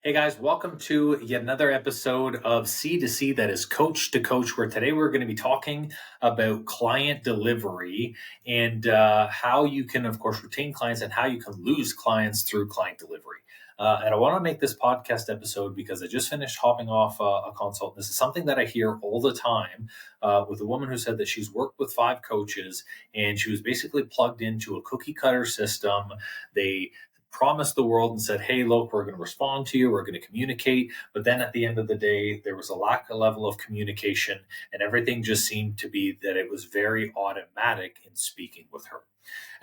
Hey guys, welcome to yet another episode of C to C, that is Coach to Coach, where today we're going to be talking about client delivery and how you can, of course, retain clients and how you can lose clients through client delivery. And I want to make this podcast episode because I just finished hopping off a consult. This is something that I hear all the time with a woman who said that she's worked with 5 coaches and she was basically plugged into a cookie cutter system. They promised the world and said, hey, look, we're going to respond to you, we're going to communicate. But then at the end of the day, there was a lack of level of communication, and everything just seemed to be that it was very automatic in speaking with her.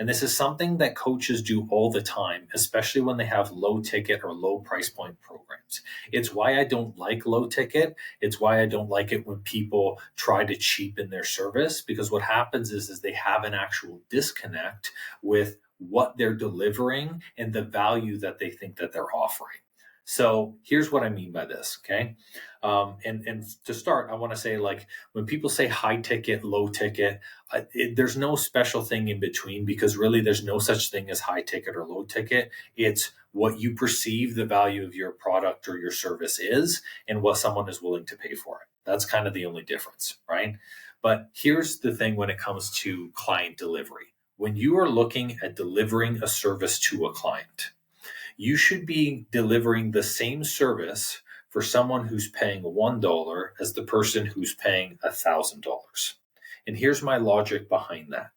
And this is something that coaches do all the time, especially when they have low ticket or low price point programs. It's why I don't like low ticket. It's why I don't like it when people try to cheapen their service, because what happens is they have an actual disconnect with what they're delivering and the value that they think that they're offering. So here's what I mean by this, okay? And to start, I want to say, like, when people say high ticket, low ticket, there's no special thing in between, because really there's no such thing as high ticket or low ticket. It's what you perceive the value of your product or your service is and what someone is willing to pay for it. That's kind of the only difference, right? But here's the thing when it comes to client delivery. When you are looking at delivering a service to a client, you should be delivering the same service for someone who's paying $1 as the person who's paying $1,000. And here's my logic behind that.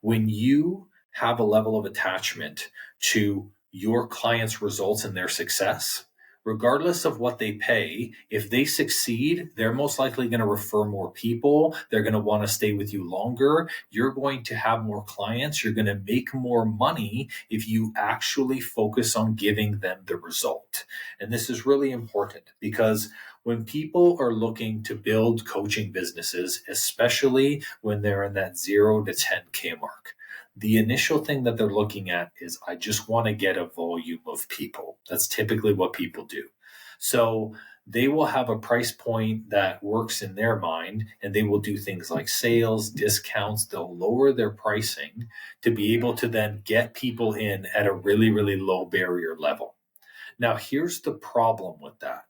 When you have a level of attachment to your client's results and their success, regardless of what they pay, if they succeed, they're most likely going to refer more people. They're going to want to stay with you longer. You're going to have more clients. You're going to make more money if you actually focus on giving them the result. And this is really important, because when people are looking to build coaching businesses, especially when they're in that 0 to 10K mark, the initial thing that they're looking at is, I just want to get a volume of people. That's typically what people do. So they will have a price point that works in their mind, and they will do things like sales, discounts. They'll lower their pricing to be able to then get people in at a really, really low barrier level. Now, here's the problem with that.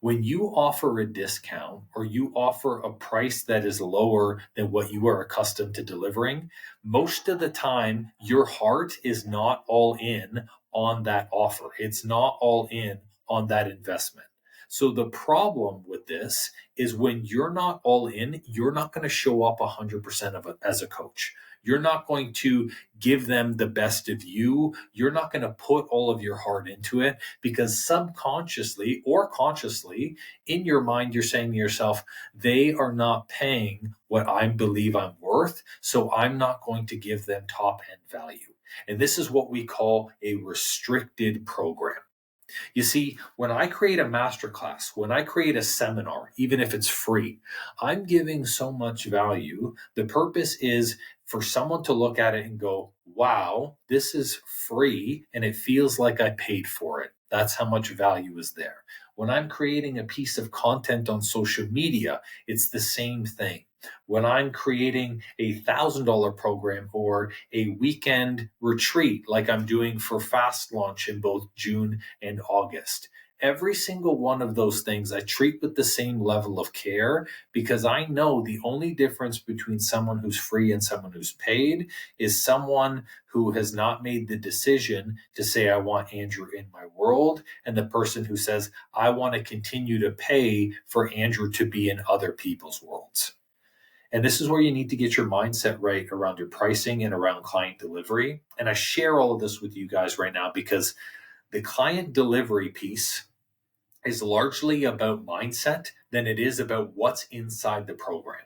When you offer a discount or you offer a price that is lower than what you are accustomed to delivering, most of the time your heart is not all in on that offer. It's not all in on that investment. So the problem with this is, when you're not all in, you're not going to show up 100% of it as a coach. You're not going to give them the best of you. You're not going to put all of your heart into it, because subconsciously or consciously in your mind, you're saying to yourself, they are not paying what I believe I'm worth, so I'm not going to give them top end value. And this is what we call a restricted program. You see, when I create a masterclass, when I create a seminar, even if it's free, I'm giving so much value. The purpose is for someone to look at it and go, wow, this is free and it feels like I paid for it. That's how much value is there. When I'm creating a piece of content on social media, it's the same thing. When I'm creating $1,000 program or a weekend retreat, like I'm doing for Fast Launch in both June and August, every single one of those things I treat with the same level of care, because I know the only difference between someone who's free and someone who's paid is someone who has not made the decision to say, I want Andrew in my world, and the person who says, I want to continue to pay for Andrew to be in other people's worlds. And this is where you need to get your mindset right around your pricing and around client delivery. And I share all of this with you guys right now because the client delivery piece is largely about mindset than it is about what's inside the program.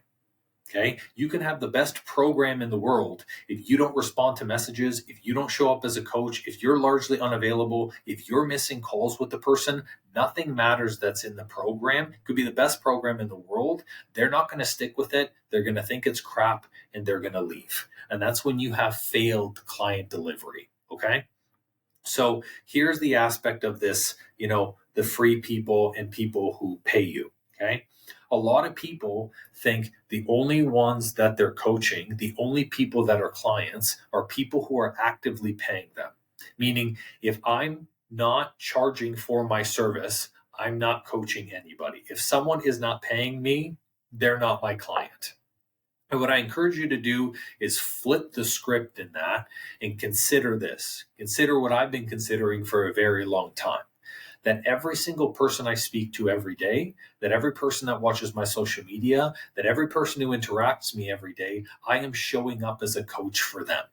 Okay. You can have the best program in the world. If you don't respond to messages, if you don't show up as a coach, if you're largely unavailable, if you're missing calls with the person, nothing matters that's in the program. It could be the best program in the world. They're not going to stick with it. They're going to think it's crap and they're going to leave. And that's when you have failed client delivery. Okay. So here's the aspect of this, the free people and people who pay you. Okay. A lot of people think the only ones that they're coaching, the only people that are clients, are people who are actively paying them. Meaning, if I'm not charging for my service, I'm not coaching anybody. If someone is not paying me, they're not my client. And what I encourage you to do is flip the script in that and consider this. Consider what I've been considering for a very long time, that every single person I speak to every day, that every person that watches my social media, that every person who interacts with me every day, I am showing up as a coach for them.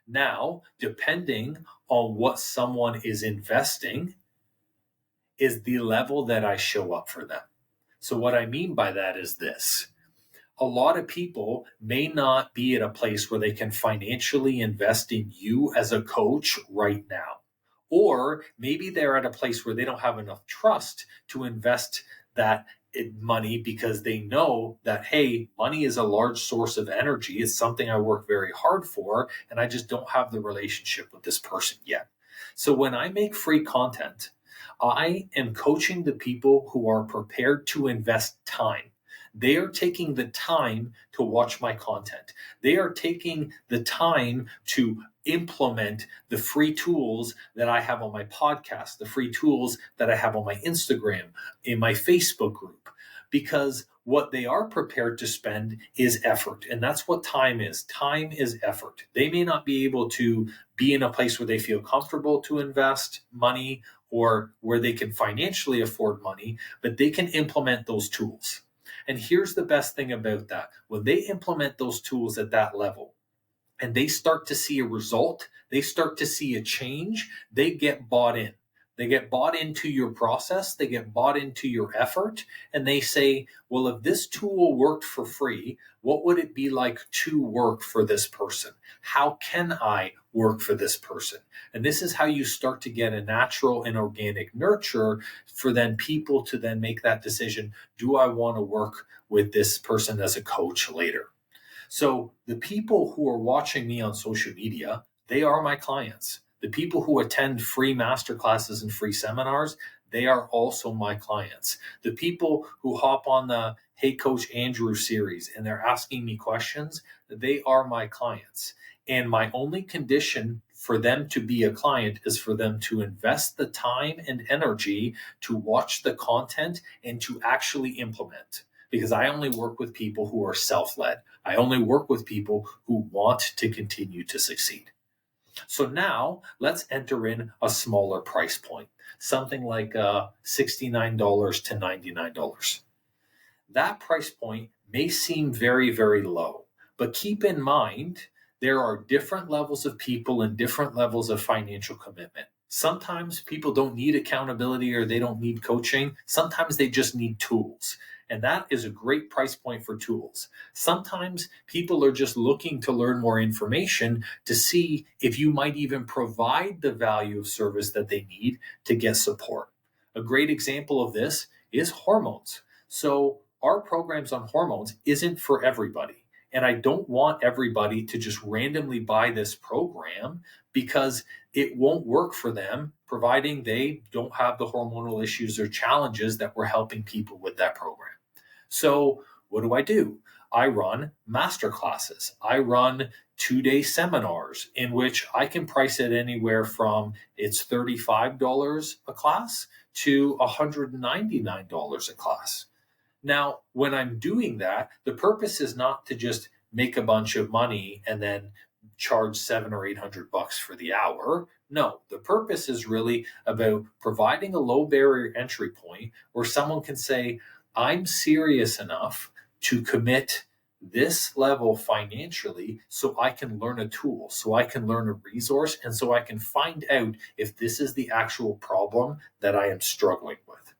Now, depending on what someone is investing, is the level that I show up for them. So, what I mean by that is this: a lot of people may not be at a place where they can financially invest in you as a coach right now. Or maybe they're at a place where they don't have enough trust to invest that money because they know that, hey, money is a large source of energy. It's something I work very hard for, and I just don't have the relationship with this person yet. So when I make free content, I am coaching the people who are prepared to invest time. They are taking the time to watch my content. They are taking the time to implement the free tools that I have on my podcast, the free tools that I have on my Instagram, in my Facebook group, because what they are prepared to spend is effort. And that's what time is. Time is effort. They may not be able to be in a place where they feel comfortable to invest money or where they can financially afford money, but they can implement those tools. And here's the best thing about that. When they implement those tools at that level and they start to see a result, they start to see a change, they get bought in. They get bought into your process, they get bought into your effort, and they say, well, if this tool worked for free, what would it be like to work for this person? How can I work for this person? And this is how you start to get a natural and organic nurture for then people to then make that decision. Do I want to work with this person as a coach later? So the people who are watching me on social media, they are my clients. The people who attend free masterclasses and free seminars, they are also my clients. The people who hop on the Hey Coach Andrew series and they're asking me questions, they are my clients. And my only condition for them to be a client is for them to invest the time and energy to watch the content and to actually implement. Because I only work with people who are self-led. I only work with people who want to continue to succeed. So now let's enter in a smaller price point, something like $69 to $99. That price point may seem very, very low, but keep in mind there are different levels of people and different levels of financial commitment. Sometimes people don't need accountability or they don't need coaching. Sometimes they just need tools. And that is a great price point for tools. Sometimes people are just looking to learn more information to see if you might even provide the value of service that they need to get support. A great example of this is hormones. So our programs on hormones isn't for everybody. And I don't want everybody to just randomly buy this program because it won't work for them, providing they don't have the hormonal issues or challenges that we're helping people with that program. So what do? I run master classes. I run 2-day seminars in which I can price it anywhere from it's $35 a class to $199 a class. Now, when I'm doing that, the purpose is not to just make a bunch of money and then charge $700 or $800 for the hour. No, the purpose is really about providing a low barrier entry point where someone can say, I'm serious enough to commit this level financially so I can learn a tool, so I can learn a resource, and so I can find out if this is the actual problem that I am struggling with.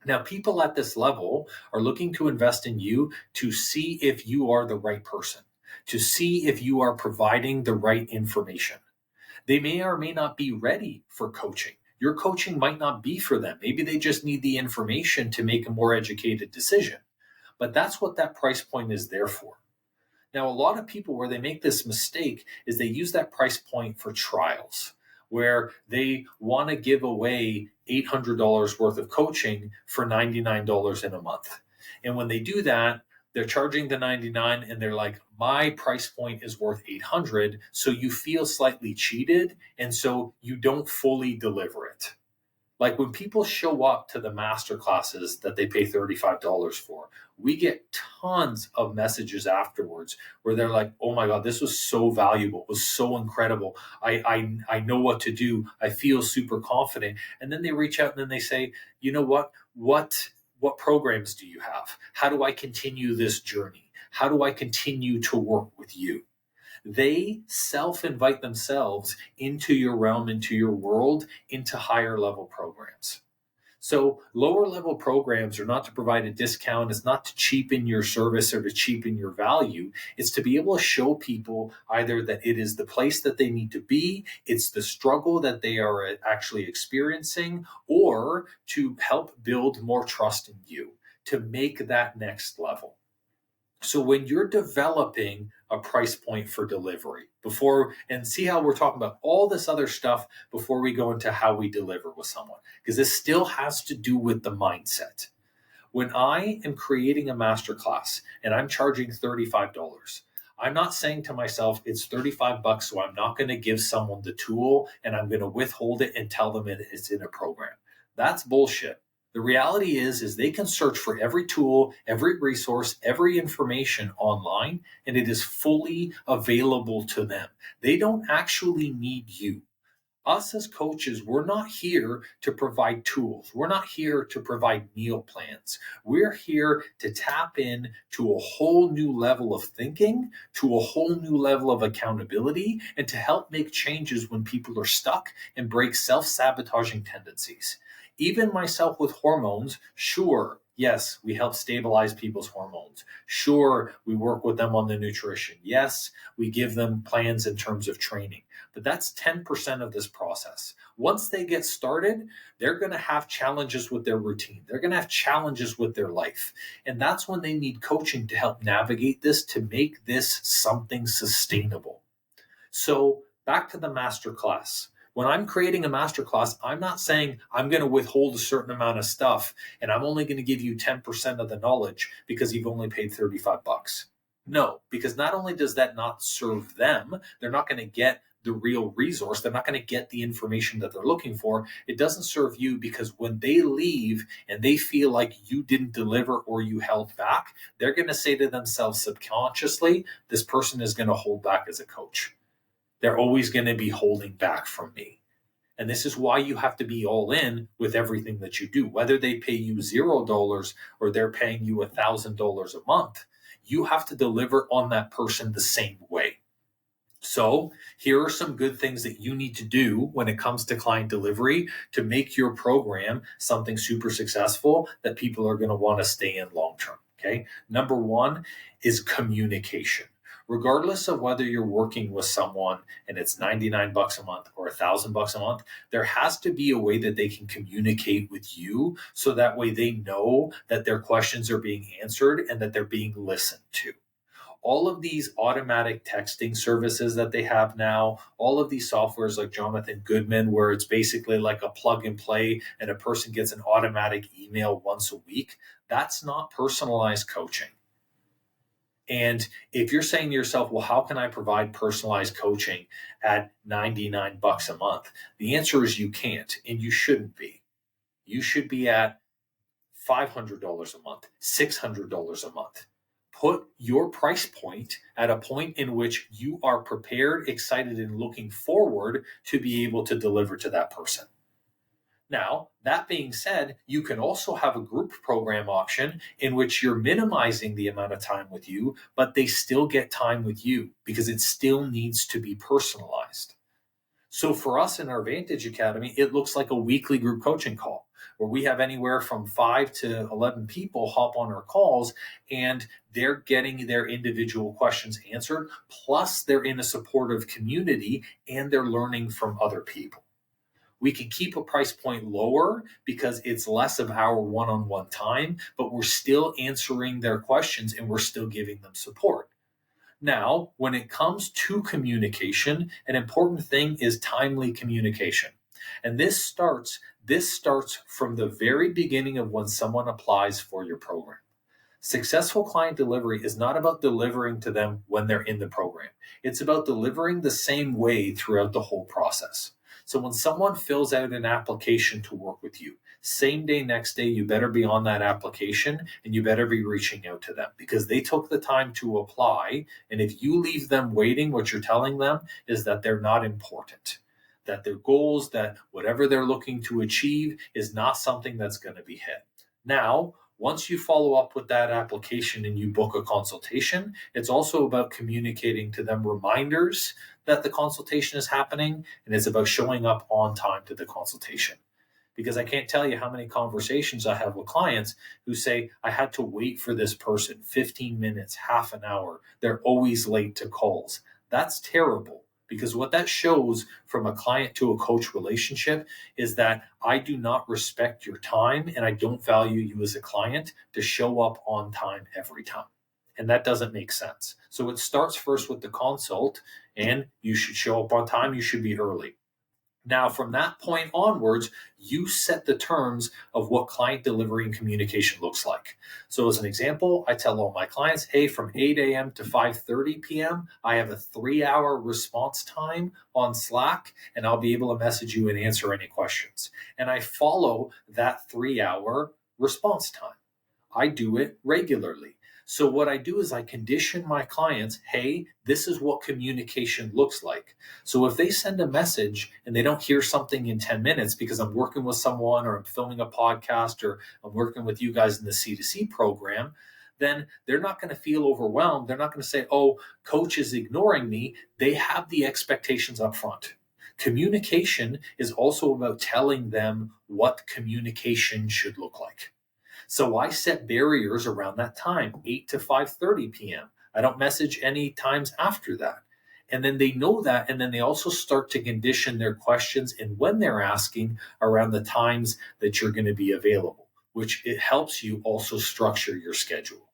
Now, people at this level are looking to invest in you to see if you are the right person, to see if you are providing the right information. They may or may not be ready for coaching. Your coaching might not be for them. Maybe they just need the information to make a more educated decision. But that's what that price point is there for. Now, a lot of people where they make this mistake is they use that price point for trials, where they want to give away $800 worth of coaching for $99 in a month. And when they do that, they're charging the 99 and they're like, my price point is worth 800. So you feel slightly cheated. And so you don't fully deliver it. Like when people show up to the master classes that they pay $35 for, we get tons of messages afterwards where they're like, oh my God, this was so valuable. It was so incredible. I know what to do. I feel super confident. And then they reach out and then they say, you know what? What programs do you have? How do I continue this journey? How do I continue to work with you? They self-invite themselves into your realm, into your world, into higher level programs. So lower level programs are not to provide a discount. It's not to cheapen your service or to cheapen your value. It's to be able to show people either that it is the place that they need to be, it's the struggle that they are actually experiencing, or to help build more trust in you to make that next level. So when you're developing a price point for delivery before, and see how we're talking about all this other stuff before we go into how we deliver with someone, because this still has to do with the mindset. When I am creating a masterclass and I'm charging $35, I'm not saying to myself, it's $35, so I'm not going to give someone the tool and I'm going to withhold it and tell them it's in a program. That's bullshit. The reality is they can search for every tool, every resource, every information online, and it is fully available to them. They don't actually need you. Us as coaches, we're not here to provide tools. We're not here to provide meal plans. We're here to tap in to a whole new level of thinking, to a whole new level of accountability, and to help make changes when people are stuck and break self-sabotaging tendencies. Even myself with hormones, sure, yes, we help stabilize people's hormones. Sure, we work with them on the nutrition. Yes, we give them plans in terms of training. But that's 10% of this process. Once they get started, they're going to have challenges with their routine. They're going to have challenges with their life. And that's when they need coaching to help navigate this, to make this something sustainable. So back to the masterclass. When I'm creating a masterclass, I'm not saying I'm going to withhold a certain amount of stuff and I'm only going to give you 10% of the knowledge because you've only paid $35. No, because not only does that not serve them, they're not going to get the real resource. They're not going to get the information that they're looking for. It doesn't serve you because when they leave and they feel like you didn't deliver or you held back, they're going to say to themselves subconsciously, this person is going to hold back as a coach. They're always going to be holding back from me. And this is why you have to be all in with everything that you do. Whether they pay you $0 or they're paying you $1,000 a month, you have to deliver on that person the same way. So here are some good things that you need to do when it comes to client delivery to make your program something super successful that people are going to want to stay in long term. Okay. Number one is communication. Regardless of whether you're working with someone and it's $99 a month or $1,000 a month, there has to be a way that they can communicate with you so that way they know that their questions are being answered and that they're being listened to. All of these automatic texting services that they have now, all of these softwares like Jonathan Goodman, where it's basically like a plug and play and a person gets an automatic email once a week, that's not personalized coaching. And if you're saying to yourself, well, how can I provide personalized coaching at $99 a month? The answer is you can't, and you shouldn't be. You should be at $500 a month, $600 a month. Put your price point at a point in which you are prepared, excited, and looking forward to be able to deliver to that person. Now, that being said, you can also have a group program option in which you're minimizing the amount of time with you, but they still get time with you because it still needs to be personalized. So for us in our Vantage Academy, it looks like a weekly group coaching call where we have anywhere from 5 to 11 people hop on our calls and they're getting their individual questions answered. Plus they're in a supportive community and they're learning from other people. We can keep a price point lower because it's less of our one-on-one time, but we're still answering their questions and we're still giving them support. Now, when it comes to communication, an important thing is timely communication. And this starts from the very beginning of when someone applies for your program. Successful client delivery is not about delivering to them when they're in the program. It's about delivering the same way throughout the whole process. So when someone fills out an application to work with you, same day, next day, you better be on that application and you better be reaching out to them because they took the time to apply. And if you leave them waiting, what you're telling them is that they're not important, that their goals, that whatever they're looking to achieve is not something that's going to be hit. Now, once you follow up with that application and you book a consultation, it's also about communicating to them reminders that the consultation is happening, and it's about showing up on time to the consultation. Because I can't tell you how many conversations I have with clients who say, I had to wait for this person 15 minutes, half an hour. They're always late to calls. That's terrible. Because what that shows from a client to a coach relationship is that I do not respect your time and I don't value you as a client to show up on time every time. And that doesn't make sense. So it starts first with the consult, and you should show up on time. You should be early. Now, from that point onwards, you set the terms of what client delivery and communication looks like. So as an example, I tell all my clients, hey, from 8 a.m. to 5:30 p.m., I have a 3-hour response time on Slack, and I'll be able to message you and answer any questions. And I follow that 3-hour response time. I do it regularly. So what I do is I condition my clients, hey, this is what communication looks like. So if they send a message and they don't hear something in 10 minutes because I'm working with someone or I'm filming a podcast or I'm working with you guys in the C2C program, then they're not going to feel overwhelmed. They're not going to say, oh, coach is ignoring me. They have the expectations up front. Communication is also about telling them what communication should look like. So I set barriers around that time, 8 to 5:30 p.m. I don't message any times after that. And then they know that, and then they also start to condition their questions and when they're asking around the times that you're going to be available, which it helps you also structure your schedule.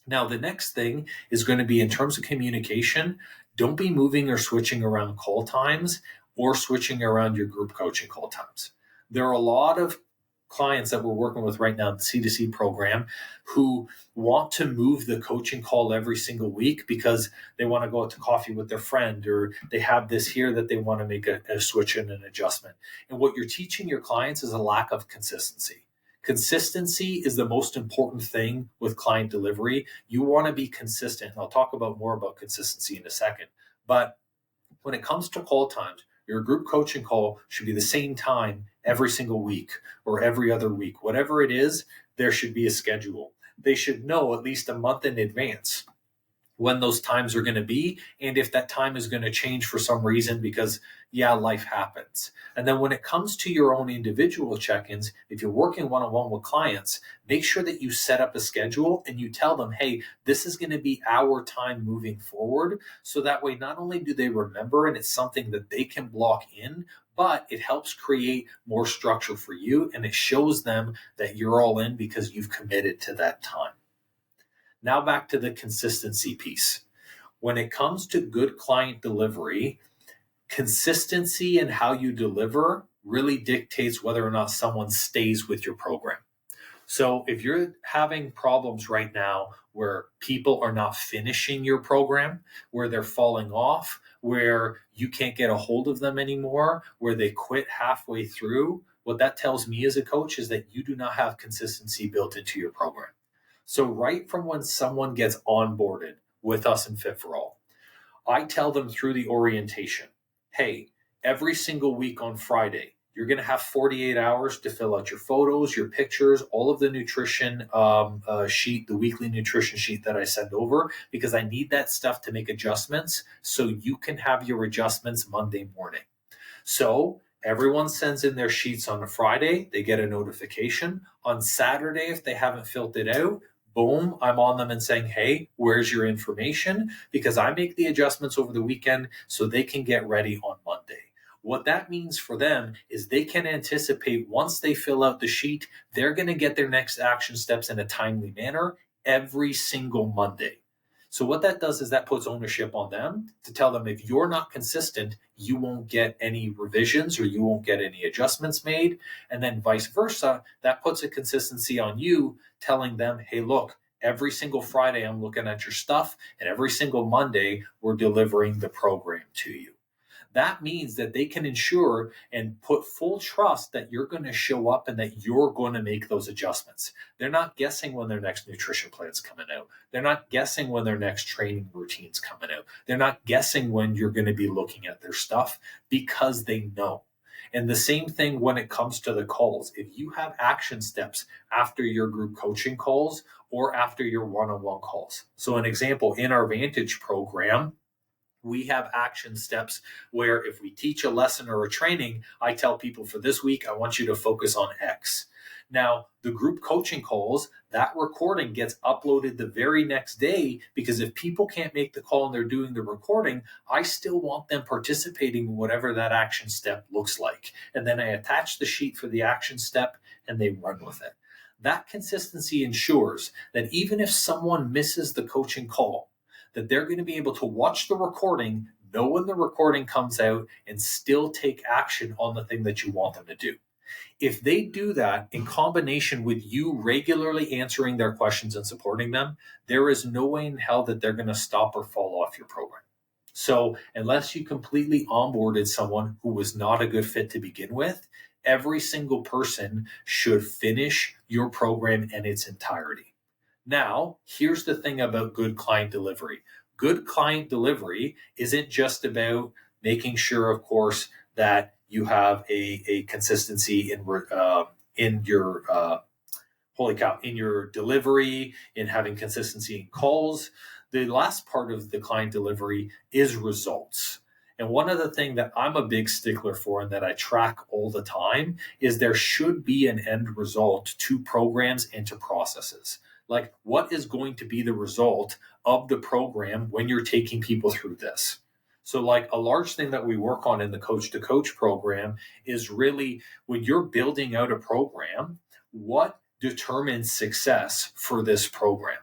Now, the next thing is going to be in terms of communication, don't be moving or switching around call times or switching around your group coaching call times. There are a lot of clients that we're working with right now in the C2C program who want to move the coaching call every single week because they want to go out to coffee with their friend or they have this here that they want to make a switch and an adjustment. And what you're teaching your clients is a lack of consistency. Consistency is the most important thing with client delivery. You want to be consistent. And I'll talk about more about consistency in a second. But when it comes to call times, your group coaching call should be the same time every single week or every other week. Whatever it is, there should be a schedule. They should know at least a month in advance when those times are going to be and if that time is going to change for some reason because, yeah, life happens. And then when it comes to your own individual check-ins, if you're working one-on-one with clients, make sure that you set up a schedule and you tell them, hey, this is going to be our time moving forward. So that way, not only do they remember and it's something that they can block in, but it helps create more structure for you and it shows them that you're all in because you've committed to that time. Now back to the consistency piece. When it comes to good client delivery, consistency in how you deliver really dictates whether or not someone stays with your program. So if you're having problems right now where people are not finishing your program, where they're falling off, where you can't get a hold of them anymore, where they quit halfway through, what that tells me as a coach is that you do not have consistency built into your program. So right from when someone gets onboarded with us in Fit for All, I tell them through the orientation, hey, every single week on Friday, you're going to have 48 hours to fill out your photos, your pictures, all of the nutrition sheet, the weekly nutrition sheet that I send over, because I need that stuff to make adjustments so you can have your adjustments Monday morning. So everyone sends in their sheets on a Friday. They get a notification. On Saturday, if they haven't filled it out, boom, I'm on them and saying, hey, where's your information? Because I make the adjustments over the weekend so they can get ready on Monday. What that means for them is they can anticipate once they fill out the sheet, they're going to get their next action steps in a timely manner every single Monday. So what that does is that puts ownership on them to tell them if you're not consistent, you won't get any revisions or you won't get any adjustments made. And then vice versa, that puts a consistency on you telling them, hey, look, Every single Friday, I'm looking at your stuff, and every single Monday, we're delivering the program to you. That means that they can ensure and put full trust that you're going to show up and that you're going to make those adjustments. They're not guessing when their next nutrition plan's coming out. They're not guessing when their next training routine's coming out. They're not guessing when you're going to be looking at their stuff because they know. And the same thing when it comes to the calls. If you have action steps after your group coaching calls or after your one-on-one calls. So an example, in our Vantage program, we have action steps where if we teach a lesson or a training, I tell people for this week, I want you to focus on X. Now, the group coaching calls, that recording gets uploaded the very next day because if people can't make the call and they're doing the recording, I still want them participating in whatever that action step looks like. And then I attach the sheet for the action step and they run with it. That consistency ensures that even if someone misses the coaching call, that they're going to be able to watch the recording, know when the recording comes out, and still take action on the thing that you want them to do. If they do that in combination with you regularly answering their questions and supporting them, there is no way in hell that they're going to stop or fall off your program. So unless you completely onboarded someone who was not a good fit to begin with, every single person should finish your program in its entirety. Now, here's the thing about good client delivery. Good client delivery isn't just about making sure, of course, that you have a consistency in your in your delivery, in having consistency in calls. The last part of the client delivery is results. And one other thing that I'm a big stickler for and that I track all the time is there should be an end result to programs and to processes. Like, what is going to be the result of the program when you're taking people through this? So, like, a large thing that we work on in the Coach to Coach program is really when you're building out a program, what determines success for this program?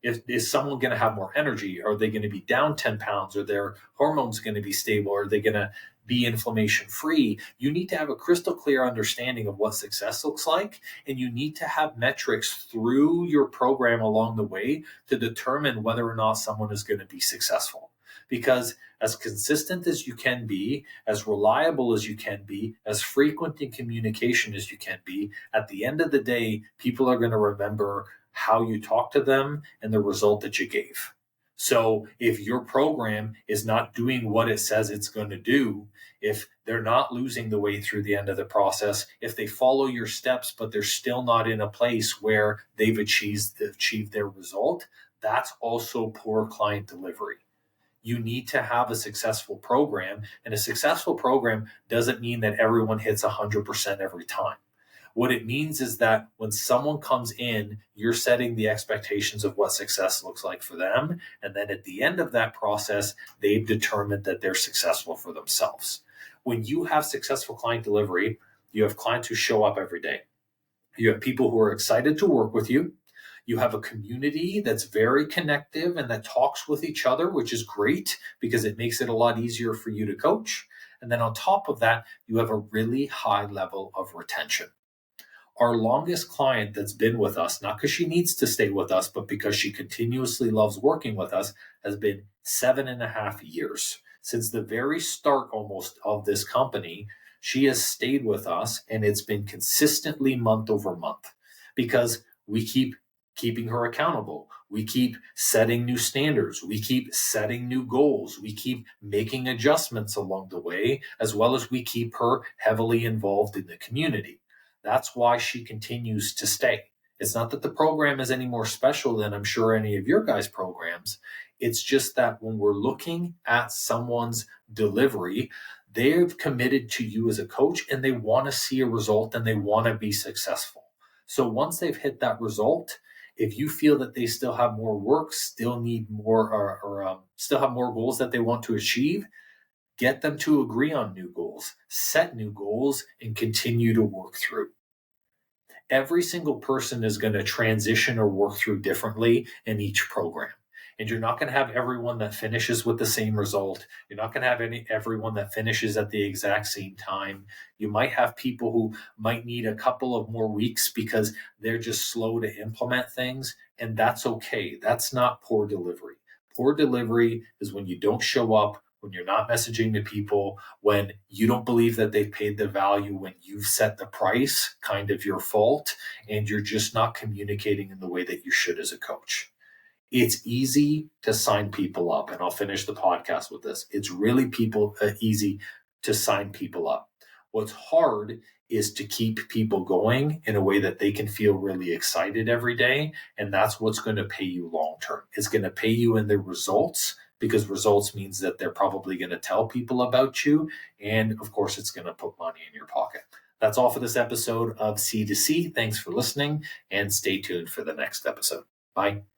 Is someone going to have more energy? Are they going to be down 10 pounds? Are their hormones going to be stable? Are they going to be inflammation free? You need to have a crystal clear understanding of what success looks like. And you need to have metrics through your program along the way to determine whether or not someone is going to be successful. Because as consistent as you can be, as reliable as you can be, as frequent in communication as you can be, at the end of the day, people are going to remember how you talk to them and the result that you gave. So if your program is not doing what it says it's going to do, if they're not losing the way through the end of the process, if they follow your steps, but they're still not in a place where they've achieved their result, that's also poor client delivery. You need to have a successful program, and a successful program doesn't mean that everyone hits 100% every time. What it means is that when someone comes in, you're setting the expectations of what success looks like for them. And then at the end of that process, they've determined that they're successful for themselves. When you have successful client delivery, you have clients who show up every day. You have people who are excited to work with you. You have a community that's very connective and that talks with each other, which is great because it makes it a lot easier for you to coach. And then on top of that, you have a really high level of retention. Our longest client that's been with us, not because she needs to stay with us, but because she continuously loves working with us, has been 7.5 years. Since the very start almost of this company, she has stayed with us, and it's been consistently month over month because we keep keeping her accountable. We keep setting new standards. We keep setting new goals. We keep making adjustments along the way, as well as we keep her heavily involved in the community. That's why she continues to stay. It's not that the program is any more special than I'm sure any of your guys' programs. It's just that when we're looking at someone's delivery, they've committed to you as a coach and they want to see a result and they want to be successful. So once they've hit that result, if you feel that they still have more work, still need more, or still have more goals that they want to achieve, get them to agree on new goals, set new goals, and continue to work through. Every single person is going to transition or work through differently in each program. And you're not going to have everyone that finishes with the same result. You're not going to have everyone that finishes at the exact same time. You might have people who might need a couple of more weeks because they're just slow to implement things. And that's okay. That's not poor delivery. Poor delivery is when you don't show up, when you're not messaging to people, when you don't believe that they've paid the value, when you've set the price, kind of your fault, and you're just not communicating in the way that you should as a coach. It's easy to sign people up, and I'll finish the podcast with this. It's really easy to sign people up. What's hard is to keep people going in a way that they can feel really excited every day, and that's what's going to pay you long term. It's going to pay you in the results, because results means that they're probably going to tell people about you, and of course it's going to put money in your pocket. That's all for this episode of C2C. Thanks for listening, and stay tuned for the next episode. Bye.